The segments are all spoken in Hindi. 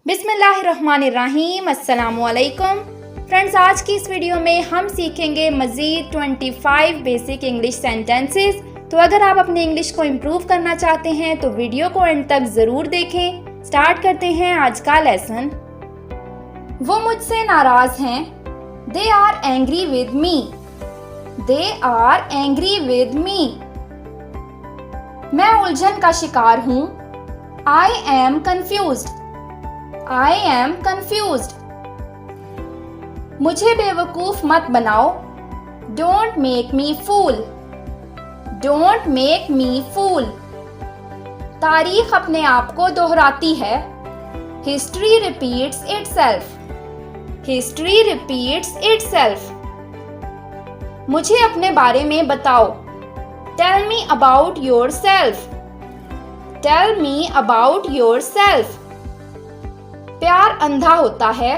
बिस्मिल्लाहिर्रहमानिर्रहीम। अस्सलामुअलैकुम फ्रेंड्स, आज की इस वीडियो में हम सीखेंगे मज़ीद 25 बेसिक इंग्लिश सेंटेंसेस। तो अगर आप अपनी इंग्लिश को इम्प्रूव करना चाहते हैं तो वीडियो को एंड तक ज़रूर देखें। स्टार्ट करते हैं आज का लेसन। वो मुझसे नाराज़ हैं। They are angry with me. They are angry with me. मैं उलझन का शिकार हूँ। I am confused. I am confused. मुझे बेवकूफ मत बनाओ। Don't make me fool. Don't make me fool. तारीख अपने आप को दोहराती है। History repeats itself. History repeats itself. मुझे अपने बारे में बताओ। Tell me about yourself. Tell me about yourself. प्यार अंधा होता है।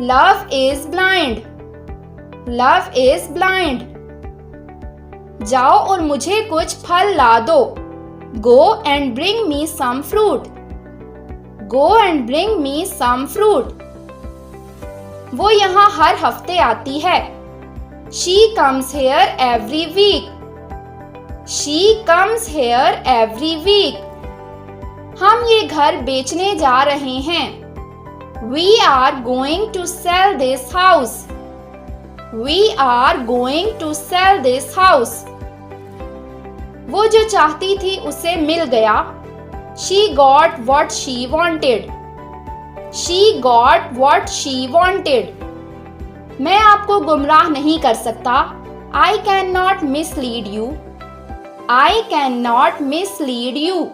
Love is blind. Love is blind. जाओ और मुझे कुछ फल ला दो। Go and bring me some fruit. Go and bring me some fruit. वो यहाँ हर हफ्ते आती है। She comes here every week. She comes here every week. हम ये घर बेचने जा रहे हैं। We are going to sell this house. We are going to sell this house. वो जो चाहती थी उसे मिल गया। She got what she wanted. She got what she wanted. मैं आपको गुमराह नहीं कर सकता। I cannot mislead you. I cannot mislead you.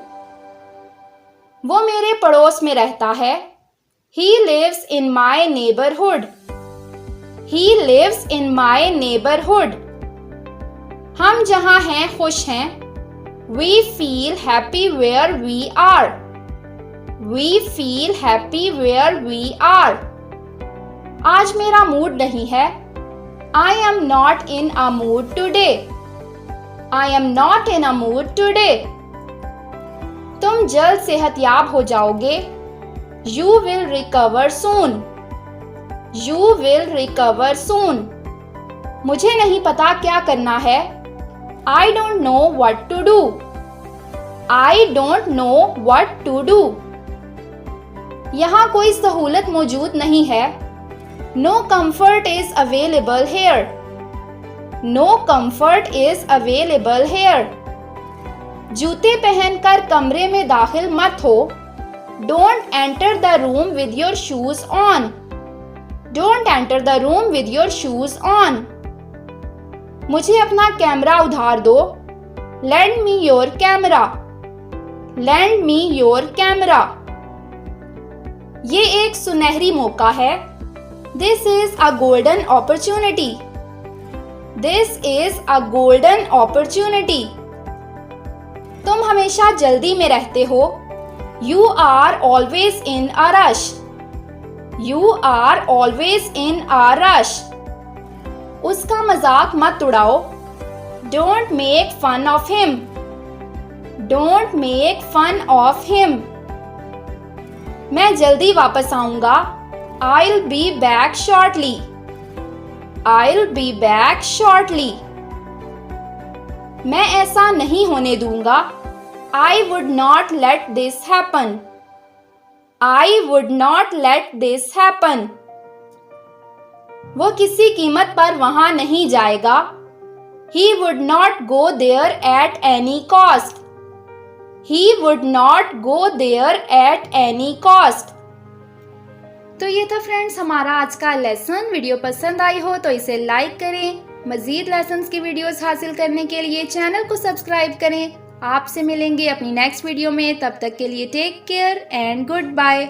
वो मेरे पड़ोस में रहता है। He lives in my neighborhood. He lives in my neighborhood. हम जहाँ हैं खुश हैं। We feel happy where we are. We feel happy where we are. आज मेरा मूड नहीं है। I am not in a mood today. I am not in a mood today. तुम जल्द सेहतयाब हो जाओगे। You will recover soon. You will recover soon. मुझे नहीं पता क्या करना है। I don't know what to do. I don't know what to do. यहाँ कोई सहूलत मौजूद नहीं है। No comfort is available here. No comfort is available here. जूते पहनकर कमरे में दाखिल मत हो। Don't enter the room with your shoes on. Don't enter the room with your shoes on. मुझे अपना कैमरा उधार दो। Lend me your camera. Lend me your camera. ये एक सुनहरी मौका है। This is a golden opportunity. This is a golden opportunity. तुम हमेशा जल्दी में रहते हो। You are always in a rush. You are always in a rush. उसका मजाक मत उड़ाओ। Don't make fun of him. Don't make fun of him. मैं जल्दी वापस आऊंगा। I'll be back shortly. I'll be back shortly. मैं ऐसा नहीं होने दूंगा। I would not let this happen. I would not let this happen. वो किसी कीमत पर वहां नहीं जाएगा। He would not go there at any cost. He would not go there at any cost. तो ये था फ्रेंड्स हमारा आज का लेसन। वीडियो पसंद आई हो तो इसे लाइक करें। मजीद लेसन्स की वीडियोस हासिल करने के लिए चैनल को सब्सक्राइब करें। आपसे मिलेंगे अपनी नेक्स्ट वीडियो में। तब तक के लिए take care and good bye.